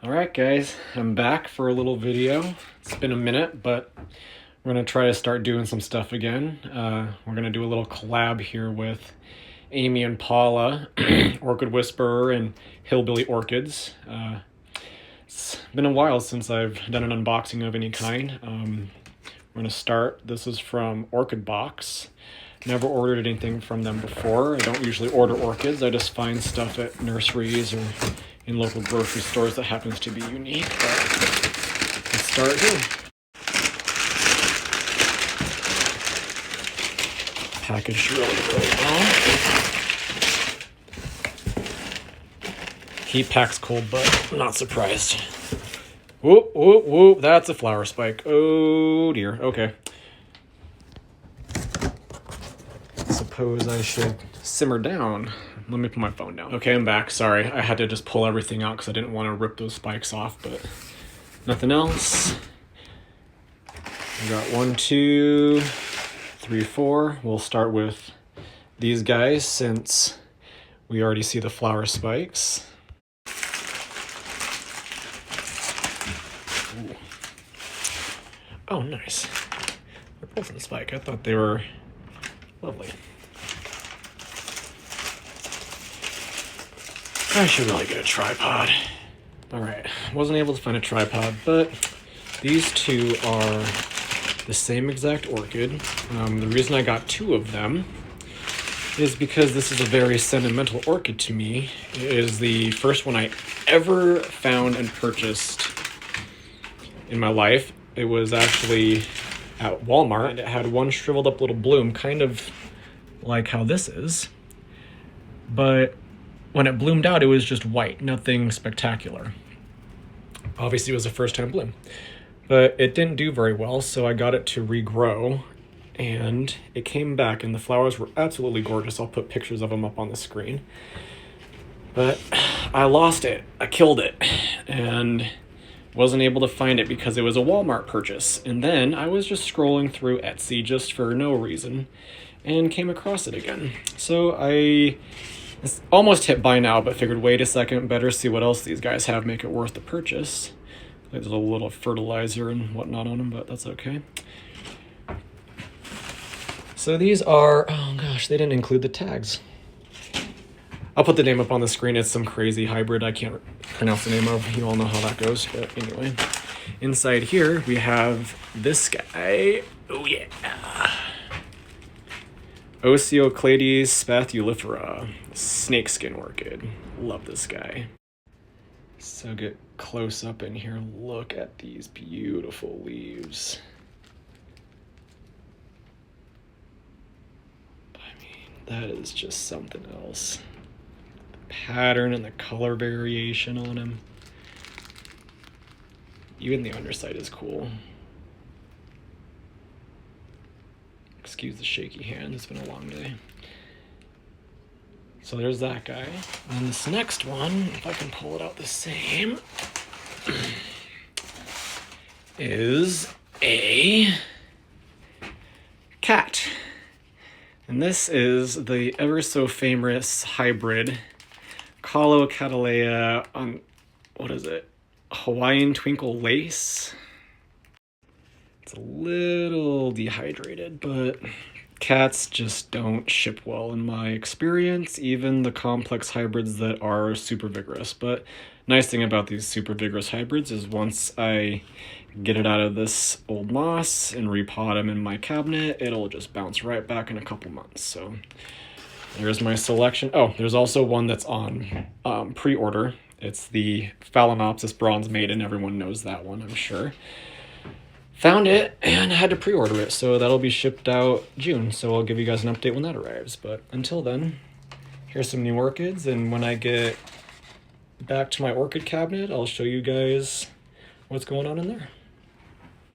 Alright guys, I'm back for a little video. It's been a minute, but we're going to try to start doing some stuff again. We're going to do a little collab here with Amy and Paula, Orchid Whisperer and Hillbilly Orchids. It's been a while since I've done an unboxing of any kind. We're going to start. This is from Orchid Box. Never ordered anything from them before. I don't usually order orchids. I just find stuff at nurseries or in local grocery stores that happens to be unique. But let's start here. Packaged really well. He packs cold, but I'm not surprised. Whoop, whoop, whoop. That's a flower spike. Oh dear. Okay. Suppose I should simmer down. Let me put my phone down. Okay, I'm back. Sorry, I had to just pull everything out because I didn't want to rip those spikes off, but nothing else. I got 1, 2, 3, 4. We'll start with these guys since we already see the flower spikes. Ooh. Oh, nice. They're both in the spike. I thought they were lovely. I should really get a tripod. Alright, wasn't able to find a tripod, but these two are the same exact orchid. The reason I got 2 of them is because this is a very sentimental orchid to me. It is the first one I ever found and purchased in my life. It was actually at Walmart, and it had one shriveled up little bloom, kind of like how this is, but when it bloomed out, it was just white, nothing spectacular. Obviously, it was a first-time bloom, but it didn't do very well, so I got it to regrow, and it came back, and the flowers were absolutely gorgeous. I'll put pictures of them up on the screen, but I lost it. I killed it, and wasn't able to find it because it was a Walmart purchase. And then I was just scrolling through Etsy just for no reason and came across it again. So it's almost hit buy now, but figured, wait a second, better see what else these guys have, make it worth the purchase. There's a little fertilizer and whatnot on them, but that's okay. So these are, oh gosh, they didn't include the tags. I'll put the name up on the screen. It's some crazy hybrid I can't pronounce the name of. You all know how that goes, but anyway. Inside here, we have this guy. Oh yeah. Oceoclades spathulifera, snakeskin orchid. Love this guy. So get close up in here. Look at these beautiful leaves. I mean, that is just something else. The pattern and the color variation on him. Even the underside is cool. Excuse the shaky hand, it's been a long day. So there's that guy. And this next one, if I can pull it out the same, is a cat. And this is the ever so famous hybrid Cattleya on, what is it? Hawaiian Twinkle Lace. It's a little dehydrated, but cats just don't ship well in my experience, even the complex hybrids that are super vigorous. But nice thing about these super vigorous hybrids is once I get it out of this old moss and repot them in my cabinet, it'll just bounce right back in a couple months. So there's my selection. Oh, there's also one that's on pre-order. It's the Phalaenopsis Bronze Maiden. Everyone knows that one, I'm sure. Found it and had to pre-order it, so that'll be shipped out June, so I'll give you guys an update when that arrives. But until then, here's some new orchids, and when I get back to my orchid cabinet, I'll show you guys what's going on in there.